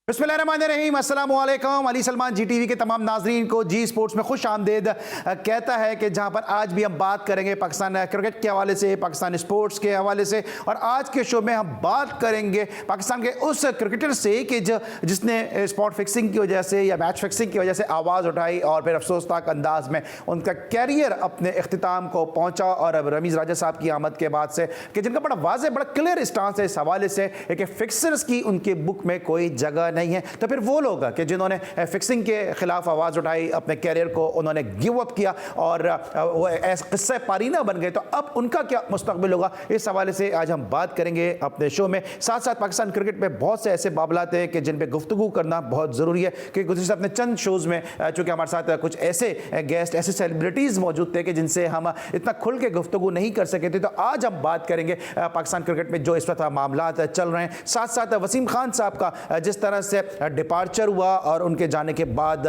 बिस्मिल्लाहिर्रहमानिर्रहीम, अस्सलाम वालेकुम। अली सलमान जी टीवी के तमाम नाजरीन को जी स्पोर्ट्स में खुश आमदेद कहता है कि जहां पर आज भी हम बात करेंगे पाकिस्तान क्रिकेट के हवाले से, पाकिस्तान स्पोर्ट्स के हवाले से। और आज के शो में हम बात करेंगे पाकिस्तान के उस क्रिकेटर से कि जिसने स्पॉट फिक्सिंग की वजह से या मैच फिक्सिंग की वजह से आवाज़ उठाई और फिर अफसोसनाक अंदाज में उनका कैरियर अपने अख्तिताम को पहुँचा। और अब रमीज़ राजा साहब की आमद के बाद से कि जिनका बड़ा वाज़ेह बड़ा क्लियर स्टांस है इस हवाले से कि फिक्सर्स की उनके बुक में कोई जगह नहीं है, तो फिर वो लोग कि जिन्होंने फिक्सिंग के खिलाफ आवाज़ उठाई, अपने कैरियर को उन्होंने गिव अप किया और वो किस्से पारीना बन गए, तो अब उनका क्या मुस्तकबिल होगा, इस हवाले से आज हम बात करेंगे अपने शो में। साथ साथ पाकिस्तान क्रिकेट में बहुत से ऐसे मामलात हैं कि जिन पर गुफ्तगू करना बहुत ज़रूरी है कि गुज़िश्ता अपने चंद शोज़ में चूँकि हमारे साथ कुछ ऐसे गेस्ट, ऐसे सेलिब्रिटीज़ मौजूद थे कि जिनसे हम इतना खुल के गुफ्तगू नहीं कर सके थे, तो आज हम बात करेंगे पाकिस्तान क्रिकेट में जो इस वक्त मामलात चल रहे हैं। साथ साथ वसीम खान साहब का जिस तरह से डिपार्चर हुआ और उनके जाने के बाद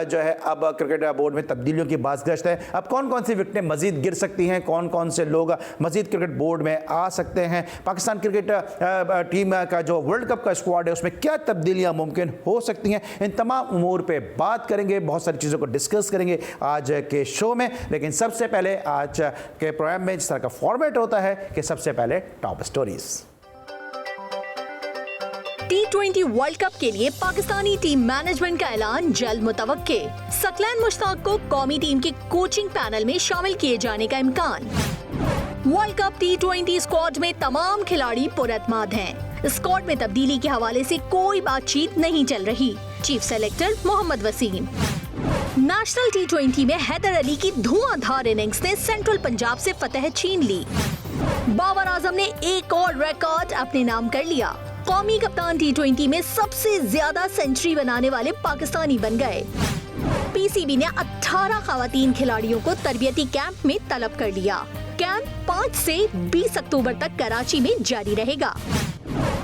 जो है अब क्रिकेट बोर्ड में तब्दीलियों की बाज़गश्त है। अब कौन कौन सी विकेटें मजीद गिर सकती हैं, कौन कौन से लोग मजीद क्रिकेट बोर्ड में आ सकते हैं, पाकिस्तान क्रिकेट टीम का जो वर्ल्ड कप का स्क्वाड है उसमें क्या तब्दीलियां मुमकिन हो सकती हैं, इन तमाम उमूर पे बात करेंगे, बहुत सारी चीज़ों को डिस्कस करेंगे आज के शो में। लेकिन सबसे पहले आज के प्रोग्राम में जिस तरह का फॉर्मेट होता है कि सबसे पहले top stories. T20 world cup के लिए पाकिस्तानी टीम मैनेजमेंट का ऐलान जल्द मुतवक्के। सकलैन मुश्ताक को कौमी टीम के कोचिंग पैनल में शामिल किए जाने का इम्कान। वर्ल्ड कप T20 स्क्वाड में तमाम खिलाड़ी पुरअतमाद हैं। स्क्वाड में तब्दीली के हवाले से कोई बातचीत नहीं चल रही। Chief selector Mohammad Wasim. National T20 में हैदर अली की धुआंधार इनिंग्स ने सेंट्रल पंजाब से फतह छीन ली। बाबर आजम ने एक और रिकॉर्ड अपने नाम कर लिया। कौमी कप्तान T20 में सबसे ज्यादा सेंचुरी बनाने वाले पाकिस्तानी बन गए। पीसीबी ने 18 खवातीन खिलाड़ियों को तरबियती कैंप में तलब कर लिया। कैंप 5 से 20 अक्टूबर तक कराची में जारी रहेगा।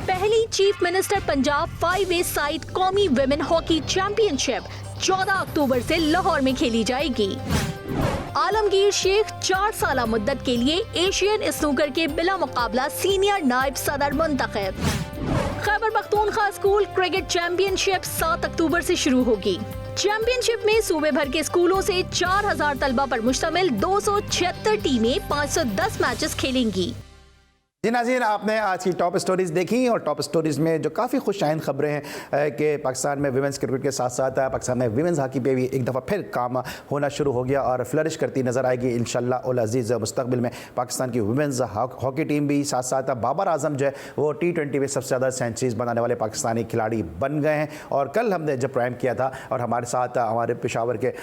पहली चीफ मिनिस्टर पंजाब 5 साइड कौमी विमेन हॉकी चैंपियनशिप 14 अक्टूबर से लाहौर में खेली जाएगी। आलमगीर शेख 4 साल मुद्दत के लिए एशियन स्नूकर के बिला मुकाबला सीनियर नायब सदर मुंतखब। Khyber Pakhtunkhwa school cricket championship 7 October से शुरू होगी। चैंपियनशिप में सूबे भर के स्कूलों से 4000 तलबा पर मुश्तमिल 276 टीमें 510 मैचेस खेलेंगी। जी नाज़रीन, आपने आज की टॉप स्टोरीज़ देखी और टॉप स्टोरीज़ में जो काफ़ी खुशआइंद खबरें हैं कि पाकिस्तान में विमेंस क्रिकेट के साथ साथ पाकिस्तान में विमेंस हॉकी पे भी एक दफ़ा फिर काम होना शुरू हो गया और फ्लरिश करती नज़र आएगी इंशाअल्लाह उल अज़ीज़। मुस्तक़बिल में पाकिस्तान की विमेंस हॉकी टीम भी, साथ साथ बाबर आजम जो है वो T20 में सबसे ज़्यादा सेंचुरीज़ बनाने वाले पाकिस्तानी खिलाड़ी बन गए हैं। और कल हमने जब प्राइम किया था और हमारे साथ हमारे पेशावर के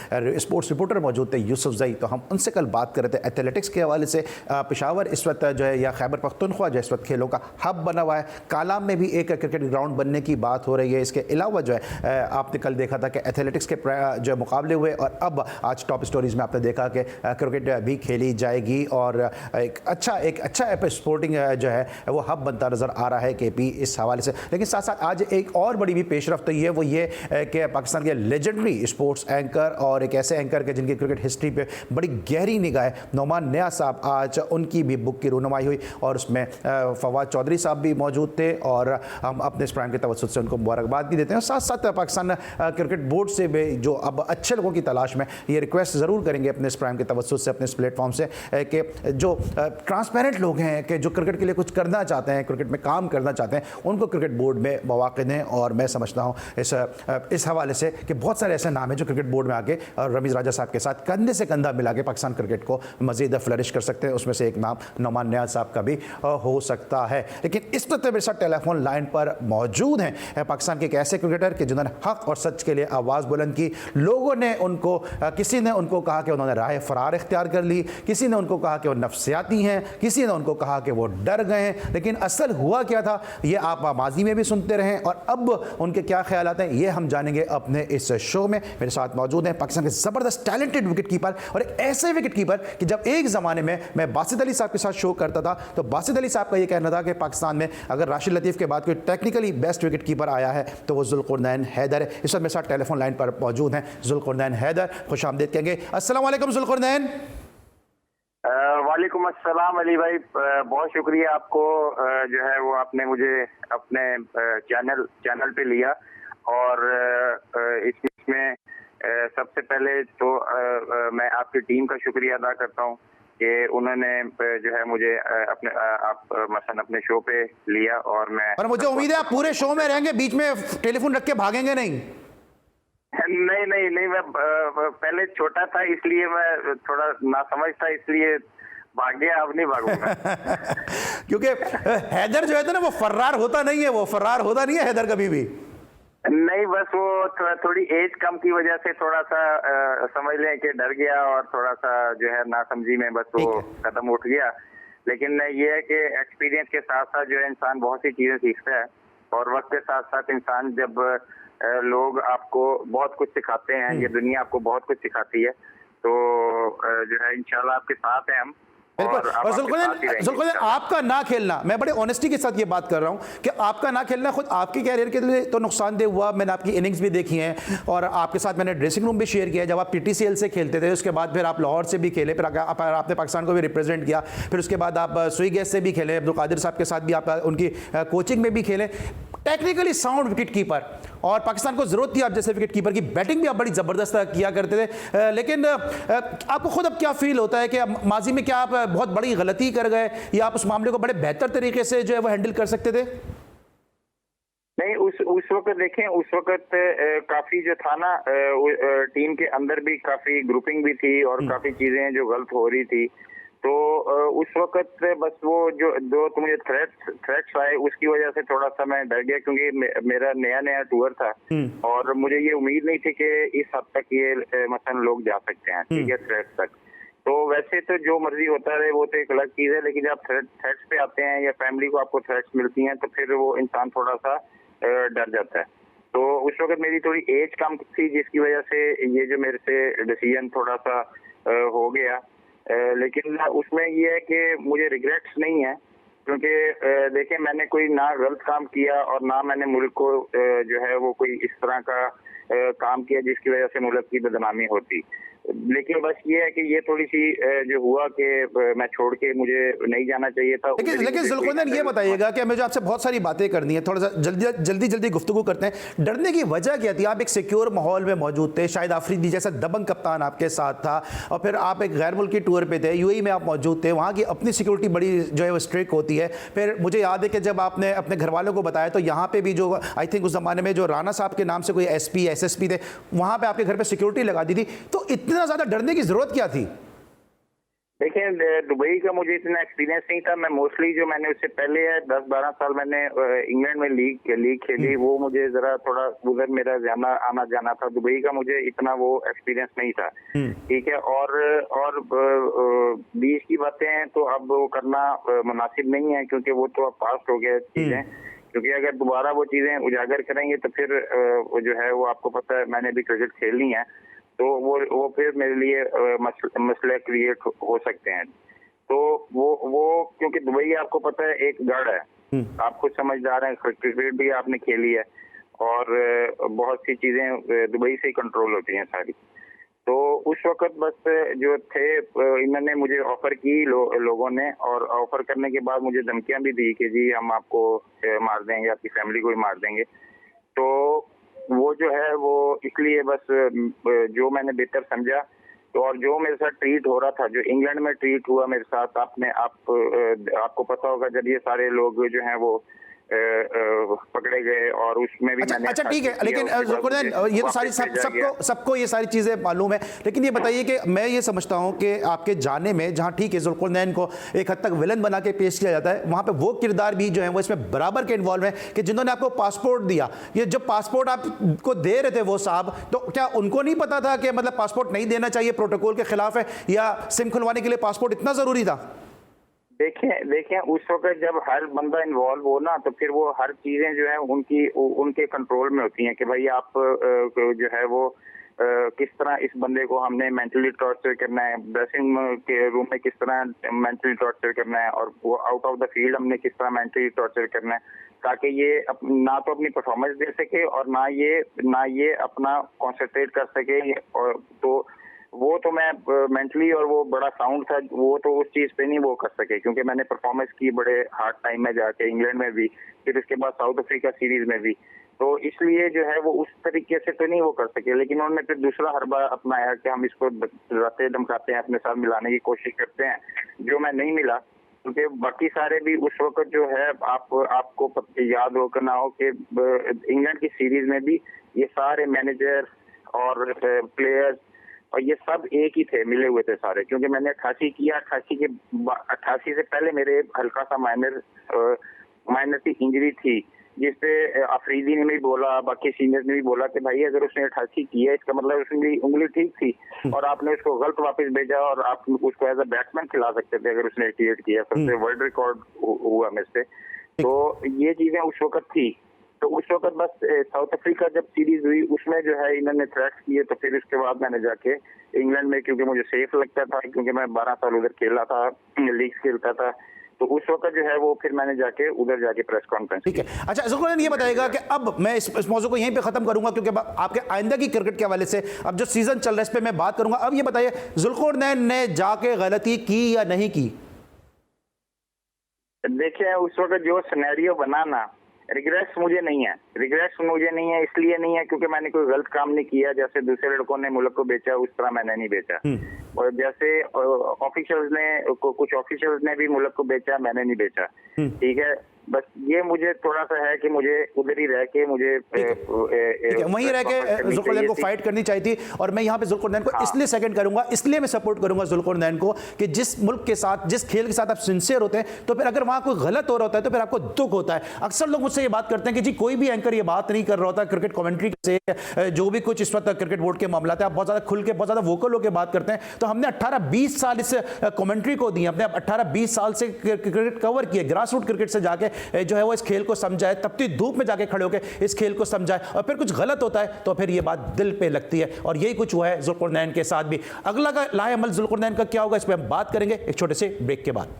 स्पोर्ट्स रिपोर्टर मौजूद थे यूसुफ जई, तो हम उनसे कल बात कर रहे थे एथलेटिक्स के हवाले से। पेशावर इस वक्त जो है या खैबर पख्तूनख्वा जो इस वक्त खेलों का हब बना हुआ है। कालाम में भी एक क्रिकेट ग्राउंड बनने की बात हो रही है। इसके अलावा जो है आपने कल देखा था कि एथलेटिक्स के जो मुकाबले हुए और अब आज टॉप स्टोरीज में आपने देखा कि क्रिकेट भी खेली जाएगी और एक अच्छा स्पोर्टिंग जो है वो हब बनता नज़र आ रहा है KP इस हवाले से। लेकिन साथ साथ आज एक और बड़ी भी पेशरफ तो वो ये कि पाकिस्तान के लेजेंडरी स्पोर्ट्स एंकर और एक ऐसे एंकर के जिनकी क्रिकेट हिस्ट्री पर बड़ी गहरी निगाह है, नोमान नियाज़ साहब, आज उनकी भी बुक की रूनुमाई हुई और उसमें फवाद चौधरी साहब भी मौजूद थे और हम अपने इस प्राइम के तवज्जुह से उनको मुबारकबाद भी देते हैं। और साथ साथ पाकिस्तान क्रिकेट बोर्ड से भी जो अब अच्छे लोगों की तलाश में ये रिक्वेस्ट ज़रूर करेंगे अपने इस प्राइम के तवज्जुह से, अपने इस प्लेटफॉर्म से कि जो ट्रांसपेरेंट लोग हैं कि जो क्रिकेट के लिए कुछ करना चाहते हैं, क्रिकेट में काम करना चाहते हैं, उनको क्रिकेट बोर्ड में मौक़े दें। और मैं समझता हूँ इस हवाले से कि बहुत सारे ऐसे नाम हैं जो क्रिकेट बोर्ड में आके और रमीज़ राजा साहब के साथ कंधे से कंधा मिला के पाकिस्तान क्रिकेट को मज़ीद फ्लरिश कर सकते हैं। उसमें से एक नाम नोमान नियाज़ साहब का भी हो सकता है। लेकिन इस वक्त मेरे साथ टेलीफोन लाइन पर मौजूद हैं पाकिस्तान के एक ऐसे क्रिकेटर के जिन्होंने हक और सच के लिए आवाज़ बुलंद की। लोगों ने उनको, किसी ने उनको कहा कि उन्होंने राह फरार इख्तियार कर ली, किसी ने उनको कहा कि वो नफ्सियाती हैं, किसी ने उनको कहा कि वो डर गए हैं। लेकिन असल हुआ क्या था ये आप माजी में भी सुनते रहे और अब उनके क्या ख्यालात हैं ये हम जानेंगे अपने इस शो में। मेरे साथ मौजूद हैं पाकिस्तान के ज़बरदस्त टैलेंटेड विकेट कीपर और एक ऐसे विकेट कीपर कि जब एक ज़माने में मैं बासित अली साहब के साथ शो करता था तो बासित अली साहब का ये कहना था कि पाकिस्तान में अगर राशिद लतीफ़ के बाद कोई टेक्निकली बेस्ट विकेट कीपर आया है तो वो जुल्कुरनैन हैदर है। इस वक्त मेरे साथ टेलीफोन लाइन पर मौजूद हैं जुल्कुरनैन हैदर। खुश आमदीद कहेंगे। अस्सलाम वालेकुम जुल्कुरनैन। वालेकुम अस्सलाम अली भाई, बहुत शुक्रिया आपको जो है वो आपने मुझे अपने चैनल पे लिया और इसमें सबसे पहले तो मैं आपकी टीम का शुक्रिया अदा करता हूँ कि उन्होंने जो है मुझे मसलन अपने शो पे लिया और मैं पर मुझे उम्मीद है आप पूरे शो में रहेंगे, बीच में टेलीफोन रख के भागेंगे नहीं। नहीं मैं पहले छोटा था इसलिए मैं थोड़ा नासमझ था इसलिए भाग गया, अब नहीं भागूंगा। क्योंकि हैदर जो है ना वो फर्रार होता नहीं है, हैदर कभी भी नहीं, बस वो थोड़ी एज कम की वजह से थोड़ा सा समझ लें कि डर गया और थोड़ा सा जो है नासमझी में बस वो कदम उठ गया। लेकिन ये है कि एक्सपीरियंस के साथ साथ जो है इंसान बहुत सी चीजें सीखता है और वक्त के साथ साथ इंसान जब लोग आपको बहुत कुछ सिखाते हैं, ये दुनिया आपको बहुत कुछ सिखाती है, तो जो है इंशाल्लाह आपके साथ हैं हम। और जुल्कुरनैन आपका ना खेलना, मैं बड़े ऑनेस्टी के साथ ये बात कर रहा हूं कि आपका ना खेलना खुद आपके कैरियर के लिए तो नुकसानदेह हुआ। मैंने आपकी इनिंग्स भी देखी हैं और आपके साथ मैंने ड्रेसिंग रूम भी शेयर किया है। जब आप पीटीसीएल से खेलते थे, उसके बाद फिर आप लाहौर से भी खेले, फिर आपने पाकिस्तान को भी रिप्रेजेंट किया, फिर उसके बाद आप सुई गैस से भी खेले, अब्दुल कादिर साहब के साथ भी आप उनकी कोचिंग में भी खेले। टेक्निकली साउंड विकेट कीपर, और पाकिस्तान को जरूरत थी आप जैसे विकेट कीपर की। बैटिंग भी आप बड़ी जबरदस्त किया करते थे, लेकिन आपको खुद अब क्या फील होता है कि माजी में क्या आप बहुत बड़ी गलती कर गए या आप उस मामले को बड़े बेहतर तरीके से जो है वो हैंडल कर सकते थे? नहीं, उस वक्त देखें, उस वक्त काफी जो था ना टीम के अंदर भी काफी ग्रुपिंग भी थी और काफी चीजें जो गलत हो रही थी, तो उस वक्त बस वो जो मुझे थ्रेट्स आए उसकी वजह से थोड़ा सा मैं डर गया, क्योंकि मेरा नया टूर था और मुझे ये उम्मीद नहीं थी कि इस हद तक ये मसलन लोग जा सकते हैं, ठीक है, थ्रेट्स तक। तो वैसे तो जो मर्जी होता रहे वो तो एक अलग चीज है, लेकिन जब थ्रेट्स पे आते हैं या फैमिली को आपको थ्रेट्स मिलती हैं तो फिर वो इंसान थोड़ा सा डर जाता है। तो उस वक्त मेरी थोड़ी एज कम थी जिसकी वजह से ये जो मेरे से डिसीजन थोड़ा सा हो गया, लेकिन उसमें ये है कि मुझे रिग्रेट्स नहीं है, क्योंकि देखिए मैंने कोई ना गलत काम किया और ना मैंने मुल्क को जो है वो कोई इस तरह का काम किया जिसकी वजह से मुल्क की बदनामी होती। लेकिन बस ये है कि ये थोड़ी सी जो हुआ कि मैं छोड़ के मुझे नहीं जाना चाहिए था। लेकिन जुल्कुरनैन ये बताइएगा कि मुझे आपसे बहुत सारी बातें करनी है, थोड़ा सा जल्दी गुफ्तगू करते हैं। डरने की वजह क्या थी? आप एक सिक्योर माहौल में मौजूद थे, शायद आफरीदी जैसा दबंग कप्तान आपके साथ था, और फिर आप एक गैर मुल्की टूर पे थे, यूएई में आप मौजूद थे, वहाँ की अपनी सिक्योरिटी बड़ी जो है वो स्ट्रिक्ट होती है। फिर मुझे याद है कि जब आपने अपने घर वालों को बताया तो यहाँ पे भी जो आई थिंक उस जमाने में जो राना साहब के नाम से कोई एसपी एसएसपी थे, वहाँ पे आपके घर पे सिक्योरिटी लगा दी थी, तो इतना ज्यादा डरने की जरूरत क्या थी? देखिए, दुबई का मुझे इतना एक्सपीरियंस नहीं था। मैं मोस्टली जो मैंने उससे पहले 10-12 साल मैंने इंग्लैंड में लीग खेली, वो मुझे जरा थोड़ा उधर मेरा आना जाना था। दुबई का मुझे इतना वो एक्सपीरियंस नहीं था, ठीक है। और बीच की बातें हैं तो अब वो करना मुनासिब नहीं है, क्योंकि वो तो अब पास्ट हो गया चीजें, क्योंकि अगर दोबारा वो चीजें उजागर करेंगे तो फिर जो है वो आपको पता है मैंने भी क्रिकेट खेलनी है, तो वो फिर मेरे लिए मसले क्रिएट हो सकते हैं। तो वो क्योंकि दुबई आपको पता है एक गढ़ है, आप खुद समझदार हैं, क्रिकेट भी आपने खेली है और बहुत सी चीजें दुबई से ही कंट्रोल होती हैं सारी। तो उस वक्त बस जो थे इन्होंने मुझे ऑफर की लोगों ने, और ऑफर करने के बाद मुझे धमकियां भी दी कि जी हम आपको मार देंगे, आपकी फैमिली को भी मार देंगे। तो वो जो है वो इसलिए बस जो मैंने बेहतर समझा, तो और जो मेरे साथ ट्रीट हो रहा था, जो इंग्लैंड में ट्रीट हुआ मेरे साथ, आपको पता होगा जब ये सारे लोग जो हैं वो पकड़े गए और उसमें भी मैंने अच्छा ठीक है, लेकिन जुल्कुरनैन ये तो सारी सबको ये सारी चीज़ें मालूम है, लेकिन ये बताइए कि मैं ये समझता हूँ कि आपके जाने में जहाँ ठीक है जुल्कुरनैन को एक हद तक विलन बना के पेश किया जाता है, वहाँ पे वो किरदार भी जो है वो इसमें बराबर के इन्वॉल्व है कि जिन्होंने आपको पासपोर्ट दिया, ये जब पासपोर्ट आपको दे रहे थे वो साहब, तो क्या उनको नहीं पता था कि मतलब पासपोर्ट नहीं देना चाहिए, प्रोटोकॉल के खिलाफ है, या सिम खुलवाने के लिए पासपोर्ट इतना ज़रूरी था? देखें उस वक्त जब हर बंदा इन्वॉल्व हो ना, तो फिर वो हर चीजें जो है उनके कंट्रोल में होती हैं कि भाई आप जो है वो किस तरह इस बंदे को हमने मेंटली टॉर्चर करना है, ड्रेसिंग के रूम में किस तरह मेंटली टॉर्चर करना है, और वो आउट ऑफ द फील्ड हमने किस तरह मेंटली टॉर्चर करना है, ताकि ये ना तो अपनी परफॉर्मेंस दे सके और ना ये अपना कॉन्सेंट्रेट कर सके। और तो वो तो मैं मेंटली, और वो बड़ा साउंड था, वो तो उस चीज पे नहीं वो कर सके, क्योंकि मैंने परफॉर्मेंस की बड़े हार्ड टाइम में जाके, इंग्लैंड में भी, फिर उसके बाद साउथ अफ्रीका सीरीज में भी। तो इसलिए जो है वो उस तरीके से तो नहीं वो कर सके, लेकिन उन्होंने फिर दूसरा हरबा अपनाया कि हम इसको रातें धमकाते हैं, अपने साथ मिलाने की कोशिश करते हैं, जो मैं नहीं मिला। क्योंकि बाकी सारे भी उस वक्त जो है आपको याद हो कि ना हो कि इंग्लैंड की सीरीज में भी ये सारे मैनेजर और प्लेयर्स और ये सब एक ही थे, मिले हुए थे सारे। क्योंकि मैंने 88 किया, 88 से पहले मेरे हल्का सा माइनर सी इंजरी थी, जिसपे अफरीदी ने भी बोला, बाकी सीनियर्स ने भी बोला कि भाई अगर उसने 88 किया इसका मतलब उसकी उंगली ठीक थी और आपने उसको गलत वापस भेजा और आप उसको एज अ बैट्समैन खिला सकते थे अगर उसने 88 किया। सबसे वर्ल्ड रिकॉर्ड हुआ में से। तो ये चीजें उस वक्त थी। तो उस वक्त बस साउथ अफ्रीका जब सीरीज हुई उसमें जो है इन्होंने थ्रेट्स किए, तो फिर उसके बाद मैंने जाके इंग्लैंड में, क्योंकि मुझे सेफ लगता था, क्योंकि मैं 12 साल उधर खेला था, लीग्स खेलता था, तो उस वक्त जो है वो फिर मैंने जाके उधर जाके प्रेस कॉन्फ्रेंस। ठीक है, अच्छा ज़ुल्कुरनैन ये बताएगा कि अब मैं इस मौजू को यहीं पे खत्म करूंगा, क्योंकि आपके आइंदा की क्रिकेट के हवाले से अब जो सीजन चल रहा है इस पे मैं बात करूंगा। अब ये बताइए, ज़ुल्कुरनैन ने जाके गलती की या नहीं की? देखिए उस वक्त जो सिनेरियो बना ना, रिग्रेट्स मुझे नहीं है, इसलिए नहीं है क्योंकि मैंने कोई गलत काम नहीं किया। जैसे दूसरे लड़कों ने मुल्क को बेचा उस तरह मैंने नहीं बेचा, और जैसे कुछ ऑफिशियल्स ने भी मुल्क को बेचा, मैंने नहीं बेचा। ठीक है, बस ये मुझे थोड़ा सा है कि मुझे उधर ही रह के मुझे वहीं रह के ज़ुल्कुरनैन को फाइट करनी चाहिए थी। और मैं यहाँ पे ज़ुल्कुरनैन को इसलिए सेकंड करूंगा, इसलिए मैं सपोर्ट करूंगा ज़ुल्कुरनैन को कि जिस मुल्क के साथ, जिस खेल के साथ आप सिंसियर होते हैं, तो फिर अगर वहां कोई गलत हो रहा होता है तो फिर आपको दुख होता है। अक्सर लोग मुझसे ये बात करते हैं कि जी कोई भी एंकर ये बात नहीं कर रहा होता क्रिकेट कमेंट्री से, जो भी कुछ इस वक्त क्रिकेट बोर्ड के मामला है, आप बहुत ज्यादा खुल के, बहुत ज्यादा वोकल होकर बात करते हैं। तो हमने 18-20 साल इस कमेंट्री को दी, हमने 18-20 साल से क्रिकेट कवर किए, ग्रास रूट क्रिकेट से जाके जो है वो इस खेल को समझाए, तपती धूप में जाके खड़े होकर इस खेल को समझाए, और फिर कुछ गलत होता है तो फिर ये बात दिल पे लगती है। और यही कुछ हुआ है ज़ुल्कुरनैन के साथ भी। अगला का लाए अमल ज़ुल्कुरनैन का क्या होगा इस पर हम बात करेंगे एक छोटे से ब्रेक के बाद।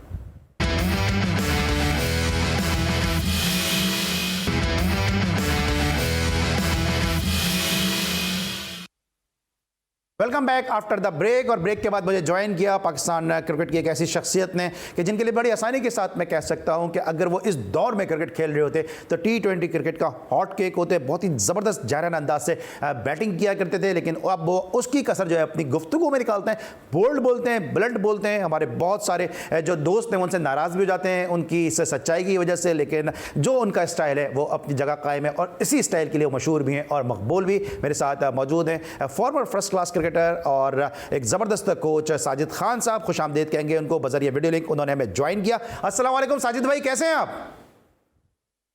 Welcome back after the break. और ब्रेक के बाद मुझे ज्वाइन किया पाकिस्तान क्रिकेट की एक ऐसी शख्सियत ने कि जिनके लिए बड़ी आसानी के साथ मैं कह सकता हूं कि अगर वो इस दौर में क्रिकेट खेल रहे होते तो T20 क्रिकेट का हॉट केक होते, बहुत ही ज़बरदस्त जायराना अंदाज से बैटिंग किया करते थे, लेकिन अब वो उसकी कसर जो है अपनी गुफ्तगू में निकालते हैं, बोल्ड बोलते हैं, ब्लंट बोलते हैं। हमारे बहुत सारे जो दोस्त हैं उनसे नाराज़ भी हो जाते हैं उनकी इस सच्चाई की वजह से, लेकिन जो उनका स्टाइल है वो अपनी जगह कायम है और इसी स्टाइल के लिए वो मशहूर भी हैं और मकबूल भी। मेरे साथ मौजूद हैं फॉर्मर फर्स्ट क्लास क्रिकेटर और एक ज़बरदस्त कोच साजिद खान साहब। खुश आमदीद कहेंगे उनको, बज़रिए वीडियो लिंक उन्होंने हमें ज्वाइन किया। अस्सलाम वालेकुम साजिद भाई, कैसे हैं आप?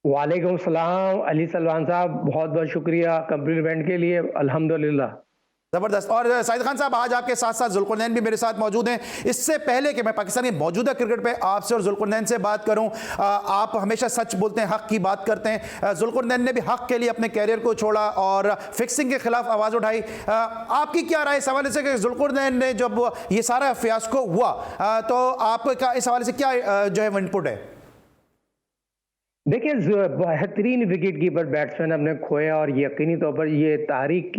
वालेकुम सलाम अली सलमान साहब, बहुत बहुत शुक्रिया कम्प्लीमेंट के लिए। अल्हम्दुलिल्लाह, ज़बरदस्त। और साजिद खान साहब, आज आपके साथ साथ ज़ुल्कुरनैन भी मेरे साथ मौजूद हैं। इससे पहले कि मैं पाकिस्तानी मौजूदा क्रिकेट पे आपसे और ज़ुल्कुरनैन से बात करूं, आप हमेशा सच बोलते हैं, हक की बात करते हैं। ज़ुल्कुरनैन ने भी हक के लिए अपने कैरियर को छोड़ा और फिक्सिंग के खिलाफ आवाज़ उठाई। आपकी क्या राय इस हवाले से कि ज़ुल्कुरनैन ने जब ये सारा फियास्को हुआ तो आपका इस हवाले से क्या जो है इनपुट है? देखिए, बेहतरीन विकेट कीपर बैट्समैन हमने खोया और यकीनी तौर पर ये तारीख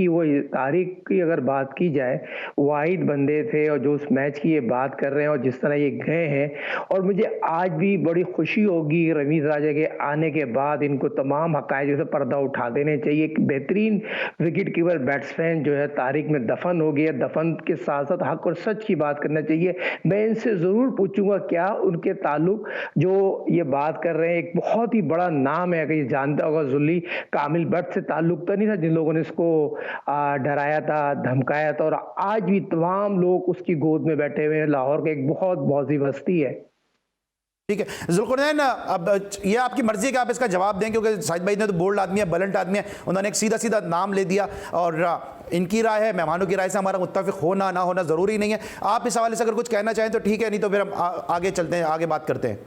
की अगर बात की जाए, वाहिद बंदे थे और जो उस मैच की ये बात कर रहे हैं और जिस तरह ये गए हैं। और मुझे आज भी बड़ी खुशी होगी रमीज राजा के आने के बाद इनको तमाम हकायक से पर्दा उठा देने चाहिए। एक बेहतरीन विकेट कीपर बैट्समैन जो है तारीख में दफन हो गया, दफन के साथ साथ हक और सच की बात करना चाहिए। मैं इनसे ज़रूर पूछूंगा क्या उनके ताल्लुक जो ये बात कर रहे हैं, एक बहुत बड़ा नाम है, अगर जानता होगा, जुल्ली कामिल भट्ट से ताल्लुक तो नहीं था जिन लोगों ने इसको डराया था, धमकाया था, और आज भी तमाम लोग उसकी गोद में बैठे हुए हैं। लाहौर का एक बहुत बहुत बस्ती है। ठीक है ज़ुल्कुरनैन, अब ये आपकी मर्जी है कि आप इसका जवाब दें, क्योंकि साहिद भाई ने तो बोल्ड आदमी है, बलंट आदमी है, उन्होंने एक सीधा सीधा नाम ले दिया और इनकी राय है, मेहमानों की राय से हमारा मुत्तफिक होना ना होना ज़रूरी नहीं है। आप इस हवाले से अगर कुछ कहना चाहें तो ठीक है, नहीं तो फिर हम आगे चलते हैं, आगे बात करते हैं।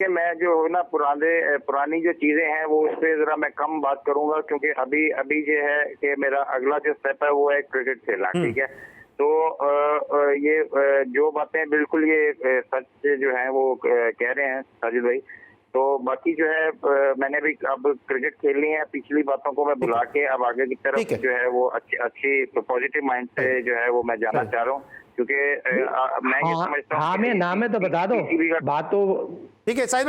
कि मैं जो ना पुरानी जो चीजें हैं वो उस पर जरा मैं कम बात करूंगा, क्योंकि अभी जो है कि मेरा अगला जो स्टेप है वो है क्रिकेट खेलना। ठीक है, तो ये जो बातें बिल्कुल ये सच जो है वो कह रहे हैं साजिद भाई। तो बाकी जो है मैंने भी अब क्रिकेट खेलनी है, पिछली बातों को मैं भुला के अब आगे की तरफ जो है वो अच्छी पॉजिटिव माइंड से जो है वो मैं जाना चाह रहा हूँ, क्योंकि मैं ये समझता हूँ। मैं नाम है तो बता दो, बात तो ठीक है साहिद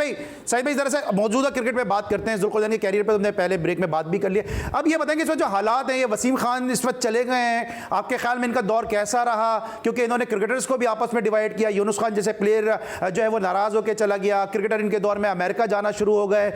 भाई जरा से मौजूदा क्रिकेट में बात करते हैं। जुल्कुरनैन के कैरियर पे तुमने पहले ब्रेक में बात भी कर लिया। अब ये बताएंगे इस वक्त जो हालात हैं, ये वसीम खान इस वक्त चले गए हैं, आपके ख्याल में इनका दौर कैसा रहा? क्योंकि इन्होंने क्रिकेटर्स को भी आपस में डिवाइड किया। यूनुस खान जैसे प्लेयर जो है वो नाराज होकर चला गया, क्रिकेटर इनके दौर में अमेरिका जाना शुरू हो गए।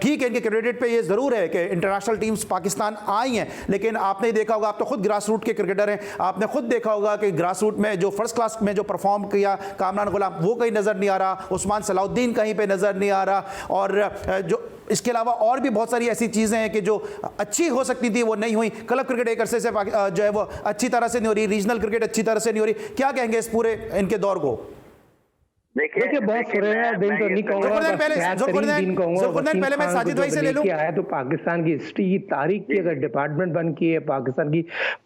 ठीक है, इनके क्रेडिट पे ये जरूर है कि इंटरनेशनल टीम्स पाकिस्तान आई हैं, लेकिन आपने देखा होगा, आप तो खुद ग्रास रूट के क्रिकेटर हैं, आपने खुद देखा होगा कि ग्रास रूट में जो फर्स्ट क्लास में जो परफॉर्म किया कामरान गुलाम वो कहीं नजर नहीं आ रहा, उस्मान सलाउद्दीन कहीं पे नजर नहीं आ रहा, और जो इसके अलावा और भी बहुत सारी ऐसी चीजें हैं कि जो अच्छी हो सकती थी वो नहीं हुई। क्लब क्रिकेट एक अरसे से जो है वो अच्छी तरह से नहीं हो रही, रीजनल क्रिकेट अच्छी तरह से नहीं हो रही। क्या कहेंगे इस पूरे इनके दौर को? देखिए बहुत सुनहरा दिन तो नहीं कहूंगा, पहले मैं साजिद भाई से ले लूं। आया तो पाकिस्तान की हिस्ट्री की तारीख की अगर डिपार्टमेंट बन की है, पाकिस्तान की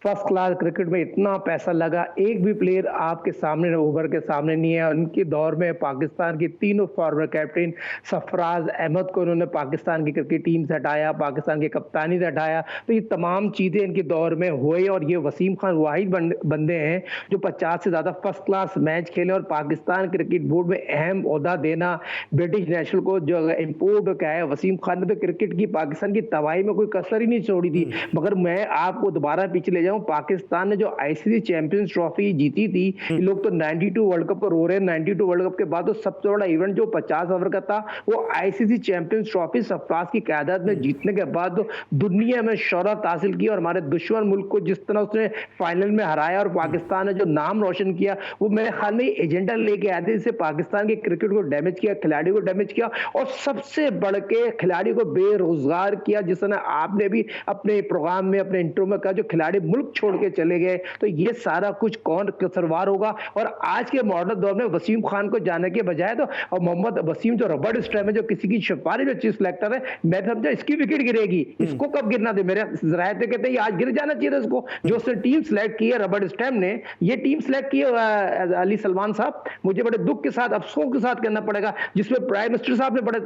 फर्स्ट क्लास क्रिकेट में इतना पैसा लगा, एक भी प्लेयर आपके सामने उभर के सामने नहीं है। उनके दौर में पाकिस्तान की तीनों फॉर्मर कैप्टन सरफराज अहमद को उन्होंने पाकिस्तान की क्रिकेट टीम से हटाया, पाकिस्तान की कप्तानी से हटाया। तो ये तमाम चीजें इनके दौर में हुई, और ये वसीम खान वाहिद बंदे हैं जो 50 से ज्यादा फर्स्ट क्लास मैच खेले और पाकिस्तान क्रिकेट बोर्ड में अहम ओहदा देना। ब्रिटिश नेशनल को जो इंपोर्ट क्या है, वसीम खान ने तो क्रिकेट की पाकिस्तान की तबाही में कोई कसर ही नहीं छोड़ी थी। मगर मैं आपको दोबारा पीछे ले जाऊं, पाकिस्तान ने जो आईसीसी चैंपियंस ट्रॉफी जीती थी, ये लोग तो 92 वर्ल्ड कप पर रो रहे हैं। 92 वर्ल्ड कप के बाद तो सबसे बड़ा इवेंट जो 50 ओवर का था वो आईसीसी चैंपियंस ट्रॉफी सरफराज की क़यादत में जीतने के बाद तो दुनिया में शोहरत हासिल की, और हमारे दुश्मन मुल्क को जिस तरह उसने फाइनल में हराया और पाकिस्तान ने जो नाम रोशन किया, वो मेरे ख्याल में एजेंडा लेके आए थे, इससे पाकिस्तान के क्रिकेट को डैमेज किया, खिलाड़ी को डैमेज किया, और सबसे बढ़ के खिलाड़ी को बेरोजगार किया। जिस तरह आपने भी अपने प्रोग्राम में अपने इंट्रो में कहा, जो खिलाड़ी मुल्क छोड़ के चले गए, तो ये सारा कुछ कौन कसरवार होगा? और आज के मॉडर्न दौर में वसीम खान को जाने के बजाय तो और मोहम्मद वसीम जो रॉबर्ट स्टैम है, जो किसी की सिफारिश चीज सिलेक्टर है, मैं समझा इसकी विकेट गिरेगी, इसको कब गिरना दे? मेरे रायत कहते हैं आज गिर जाना चाहिए था इसको। जो उसने टीम सिलेक्ट की है रॉबर्ट स्टैम ने, ये टीम सिलेक्ट की है अली सलमान साहब, मुझे बड़े दुख के साथ अफसोस के साथ कहना पड़ेगा, जिसमें प्राइम मिनिस्टर साहब ने बड़े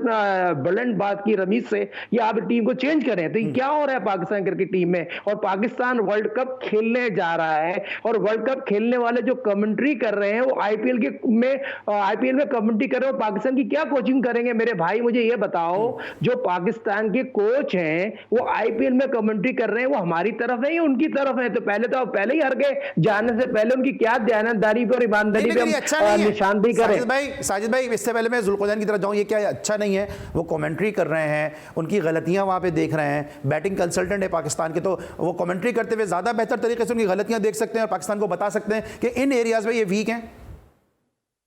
बुलंद बात की रमीज से, ये आप टीम को चेंज करें। तो ये क्या हो रहा है पाकिस्तान क्रिकेट टीम में? और पाकिस्तान वर्ल्ड कप खेलने जा रहा है, और वर्ल्ड कप खेलने वाले जो कमेंट्री कर रहे हैं वो आईपीएल में कमेंट्री कर रहे हो, पाकिस्तान की क्या कोचिंग करेंगे? मेरे भाई मुझे ये बताओ, जो पाकिस्तान के कोच हैं वो आईपीएल में कमेंट्री कर रहे हैं, वो हमारी तरफ है या उनकी तरफ है? तो पहले ही हर गए, जाने से पहले उनकी क्या दयानतदारी पर, ईमानदारी पर निशानदेही करें। साजिद भाई इससे पहले मैं जुल्कुरनैन की तरफ जाऊं, ये क्या अच्छा नहीं है? वो कमेंट्री कर रहे हैं, उनकी गलतियां वहां पे देख रहे हैं, बैटिंग कंसल्टेंट है पाकिस्तान के, तो वो कमेंट्री करते हुए ज्यादा बेहतर तरीके से उनकी गलतियां देख सकते हैं और पाकिस्तान को बता सकते हैं कि इन एरियाज में ये वीक हैं।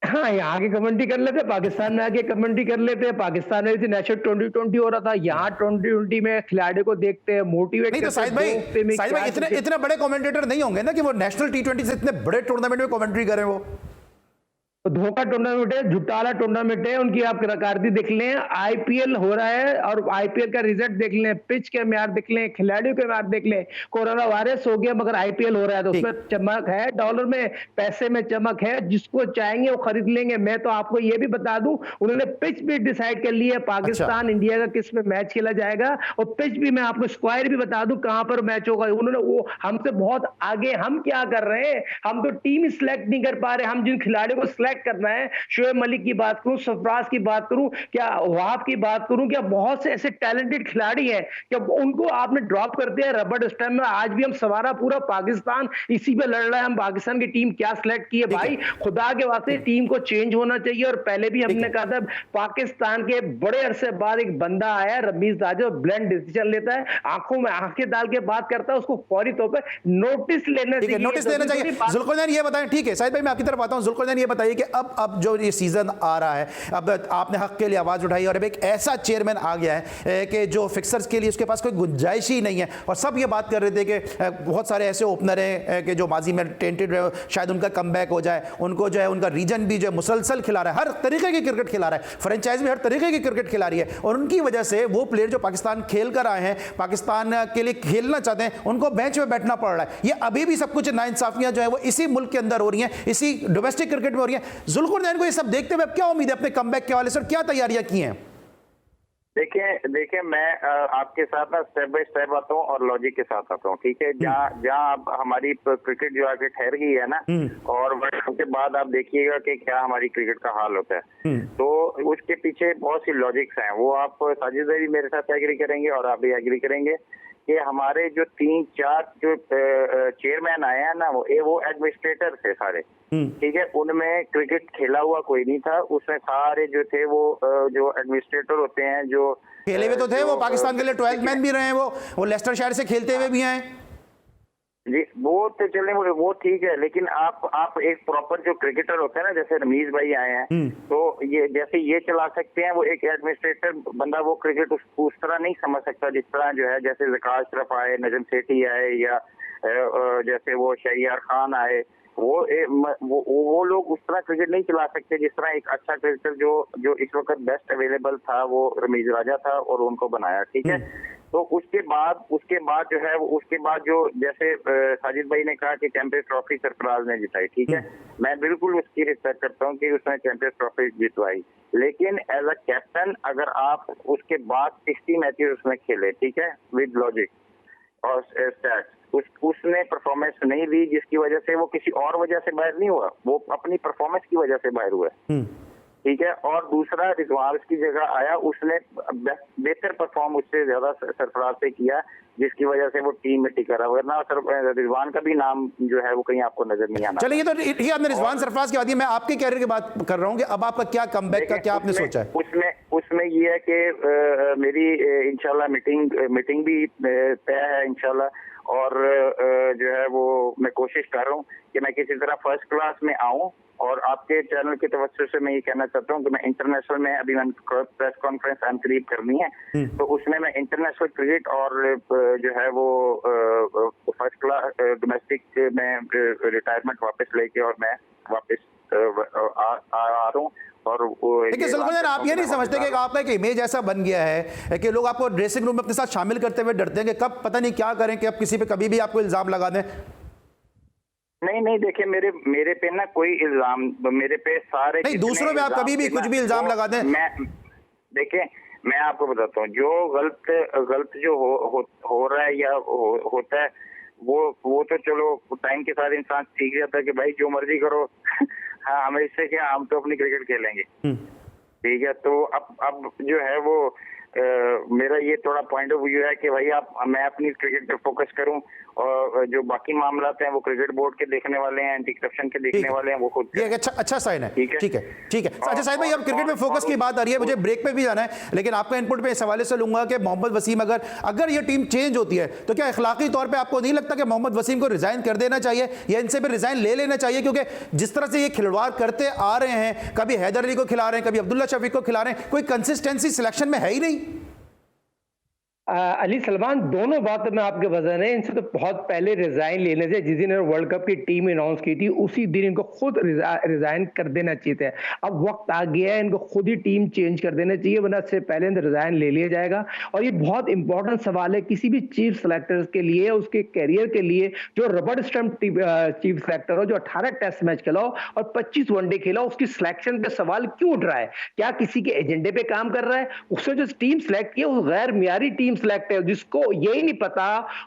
हाँ, यहाँ के कमेंट्री कर लेते, पाकिस्तान में आके कमेंट्री कर लेते हैं। पाकिस्तान में नेशनल 2020 हो रहा था, यहाँ 2020 में खिलाड़ी को देखते हैं, मोटिवेट करते हैं। साहिद भाई इतने बड़े कमेंटेटर नहीं होंगे ना कि वो नेशनल T20 से इतने बड़े टूर्नामेंट में कमेंट्री करें। वो धोखा टूर्नामेंट है, झुटाला टूर्नामेंट है, उनकी आप कारकर्दगी देख लें। आईपीएल हो रहा है और आईपीएल का रिजल्ट देख लें, पिच के म्यार देख लें, खिलाड़ियों के म्यार देख लें। कोरोना वायरस हो गया मगर आईपीएल हो रहा है, तो उसमें चमक है, डॉलर में पैसे में चमक है, जिसको चाहेंगे वो खरीद लेंगे। मैं तो आपको ये भी बता दूं, उन्होंने पिच भी डिसाइड कर ली है, पाकिस्तान इंडिया का किस में मैच खेला जाएगा, और पिच भी मैं आपको स्क्वायर भी बता दूं कहां पर मैच होगा। उन्होंने वो हमसे बहुत आगे, हम क्या कर रहे हैं, हम तो टीम सिलेक्ट नहीं कर पा रहे। हम जिन खिलाड़ियों को सिलेक्ट करना है, शोएब मलिक की बात करूं, सरफराज की बात करूं, क्या वहाब की बात करूं, क्या बहुत से ऐसे टैलेंटेड खिलाड़ी हैं, क्या उनको आपने ड्रॉप कर दिया रॉबर्ट स्टैम में? आज भी हम सवारा पूरा पाकिस्तान इसी पे लड़ रहा है, हम पाकिस्तान की टीम क्या सिलेक्ट की है? भाई खुदा के वास्ते टीम को चेंज होना चाहिए। और पहले भी हमने कहा था, पाकिस्तान के बड़े अरसे बाद एक बंदा आया रमीज ताजा, ब्लेंड डिसीजन लेता है, आंखों में आंखें डाल के बात करता है, उसको फौरी तौर पर नोटिस लेना चाहिए। नोटिस लेना चाहिए। जुल्कुरनैन ये बताएं, ठीक है साहिद भाई मैं आपकी तरफ आता हूं। जुल्कुरनैन ये बताइए कि अब जो ये सीजन आ रहा है, अब आपने हक के लिए आवाज उठाई और अब एक ऐसा चेयरमैन आ गया है कि जो फिक्सर्स के लिए उसके पास कोई गुंजाइश ही नहीं है, और सब ये बात कर रहे थे कि बहुत सारे ऐसे ओपनर हैं कि जो माजी में टेंटेड रहे, शायद उनका कमबैक हो जाए, उनको जो है उनका रीजन भी जो है मुसलसल खिला रहा है, हर तरीके की क्रिकेट खिला रहा है, फ्रेंचाइज भी हर तरीके की क्रिकेट खिला रही है, और उनकी वजह से वो प्लेयर जो पाकिस्तान खेल कर आए हैं, पाकिस्तान के लिए खेलना चाहते हैं, उनको बेंच में बैठना पड़ रहा है। ये अभी भी सब कुछ नाइंसाफियां जो है वो इसी मुल्क के अंदर हो रही हैं, इसी डोमेस्टिक क्रिकेट में हो रही हैं। जुल्कुरनैन को ये सब देखते हुए क्या उम्मीद है अपने कमबैक के वाले से, क्या तैयारियां की हैं? देखिए मैं आपके साथ ना स्टेप बाय स्टेप आता हूँ और लॉजिक के साथ आता हूँ, ठीक है। जहाँ अब हमारी क्रिकेट जो आके ठहर गई है ना, और वर्ल्ड कप के बाद आप देखिएगा कि क्या हमारी क्रिकेट का हाल होता है, तो उसके पीछे बहुत सी लॉजिक्स हैं। वो आप साजिद भाई भी मेरे साथ एग्री करेंगे और आप भी एग्री करेंगे कि हमारे जो 3-4 जो चेयरमैन आए हैं ना, वो एडमिनिस्ट्रेटर थे सारे, ठीक है। उनमें क्रिकेट खेला हुआ कोई नहीं था। उसमें सारे जो थे वो जो एडमिनिस्ट्रेटर होते हैं, जो खेले हुए तो थे, वो पाकिस्तान के लिए 12th मैन भी रहे हैं, वो लेस्टर शायर से खेलते हुए भी हैं जी। वो तो चले, वो ठीक है, लेकिन आप एक प्रॉपर जो क्रिकेटर होते हैं ना, जैसे रमीज भाई आए हैं, तो ये जैसे ये चला सकते हैं, वो एक एडमिनिस्ट्रेटर बंदा वो क्रिकेट उस तरह नहीं समझ सकता जिस तरह जो है, जैसे ज़कात अशरफ आए, नजम सेठी आए, या जैसे वो शहरियार खान आए, वो लोग उस तरह क्रिकेट नहीं चला सकते जिस तरह एक अच्छा क्रिकेटर जो इस वक्त बेस्ट अवेलेबल था, वो रमीज राजा था, और उनको बनाया, ठीक है। तो उसके बाद जो है, उसके बाद जो जैसे साजिद भाई ने कहा कि चैंपियंस ट्रॉफी सरफराज ने जिताई, ठीक है। मैं बिल्कुल उसकी रिस्पेक्ट करता हूँ कि उसने चैंपियंस ट्रॉफी जितवाई, लेकिन एज अ कैप्टन अगर आप उसके बाद 60 मैचेस उसमें खेले, ठीक है, विद लॉजिक और स्टैट्स, उसने परफॉर्मेंस नहीं दी, जिसकी वजह से वो किसी और वजह से बाहर नहीं हुआ, वो अपनी परफॉर्मेंस की वजह से बाहर हुआ, ठीक है। और दूसरा रिजवान की जगह आया, उसने बेहतर परफॉर्म उससे ज्यादा सरफराज से किया, जिसकी वजह से वो टीम में टिका रहा, वरना रिजवान का भी नाम जो है वो कहीं आपको नजर नहीं आना। चलिए, तो ठीक है, आपने रिजवान सरफराज की बात की, मैं आपके कैरियर की बात कर रहा हूँ कि अब आपका क्या कमबैक का क्या आपने सोचा है? उसमें ये है कि मेरी इंशाल्लाह मीटिंग भी तय है इंशाल्लाह, और जो है वो मैं कोशिश कर रहा हूँ कि मैं किसी तरह फर्स्ट क्लास में आऊँ, और आपके चैनल की तवज्जो से मैं ये कहना चाहता हूँ कि मैं इंटरनेशनल में अभी मैं प्रेस कॉन्फ्रेंस करीब करनी है, तो उसमें मैं इंटरनेशनल क्रिकेट और जो है वो फर्स्ट क्लास डोमेस्टिक में रिटायरमेंट वापस लेके और मैं वापस आ रहा हूँ। और देखिए सुल्तान, आप ये नहीं समझते कि आपका एक इमेज ऐसा बन गया है कि लोग आपको ड्रेसिंग रूम में अपने साथ शामिल करते हुए डरते हैं कि कब पता नहीं क्या करें, कि अब किसी पे कभी भी आपको इल्जाम लगा दें? नहीं, देखिए मेरे पे ना कोई इल्जाम, मेरे पे सारे नहीं, दूसरों पे आप कभी भी कुछ भी इल्जाम लगा दें। देखिए मैं आपको बताता हूँ, जो गलत जो हो रहा है या होता है, वो तो चलो टाइम के साथ इंसान सीख जाता है कि भाई जो मर्जी करो हाँ, हमें इससे क्या, हम तो अपनी क्रिकेट खेलेंगे, ठीक है। तो अब जो है वो मेरा ये थोड़ा पॉइंट ऑफ व्यू है कि भाई मैं अपनी क्रिकेट पे फोकस करूं, और जो बाकी मामलात हैं वो क्रिकेट बोर्ड के देखने वाले हैं, एंटी करप्शन के देखने वाले हैं, वो खुद। ये अच्छा साइन है, ठीक है। अच्छा साहिद भाई, अब क्रिकेट में फोकस की बात आ रही है, मुझे ब्रेक पे भी जाना है, लेकिन आपका इनपुट पे इस हवाले से लूंगा कि मोहम्मद वसीम अगर ये टीम चेंज होती है, तो क्या अखलाकी तौर पर आपको नहीं लगता कि मोहम्मद वसीम को रिजाइन कर देना चाहिए, या इनसे भी रिजाइन ले लेना चाहिए? क्योंकि जिस तरह से ये खिलवाड़ करते आ रहे हैं, कभी हैदर अली को खिला रहे हैं, कभी अब्दुल्ला शफीक को खिला रहे हैं, कोई कंसिस्टेंसी सिलेक्शन में है ही नहीं। अली सलमान, दोनों बात में आपके वजन है। इनसे तो बहुत पहले रिजाइन लेने से, जिस दिन वर्ल्ड कप की टीम अनाउंस की थी उसी दिन इनको खुद रिजाइन कर देना चाहिए था। अब वक्त आ गया है, इनको खुद ही टीम चेंज कर देना चाहिए, वरना इससे पहले रिजाइन ले लिया जाएगा। और ये बहुत इंपॉर्टेंट सवाल है किसी भी चीफ सेलेक्टर्स के लिए, उसके कैरियर के लिए, जो रबड़ स्टंप चीफ सेलेक्टर हो, जो 18 टेस्ट मैच खेला हो और 25 वनडे खेला, उसकी सिलेक्शन पे सवाल क्यों उठ रहा है? क्या किसी के एजेंडे पे काम कर रहा है? उससे जो टीम सेलेक्ट की वो गैर मियारी टीम सेलेक्ट है, जिसको यही नहीं पता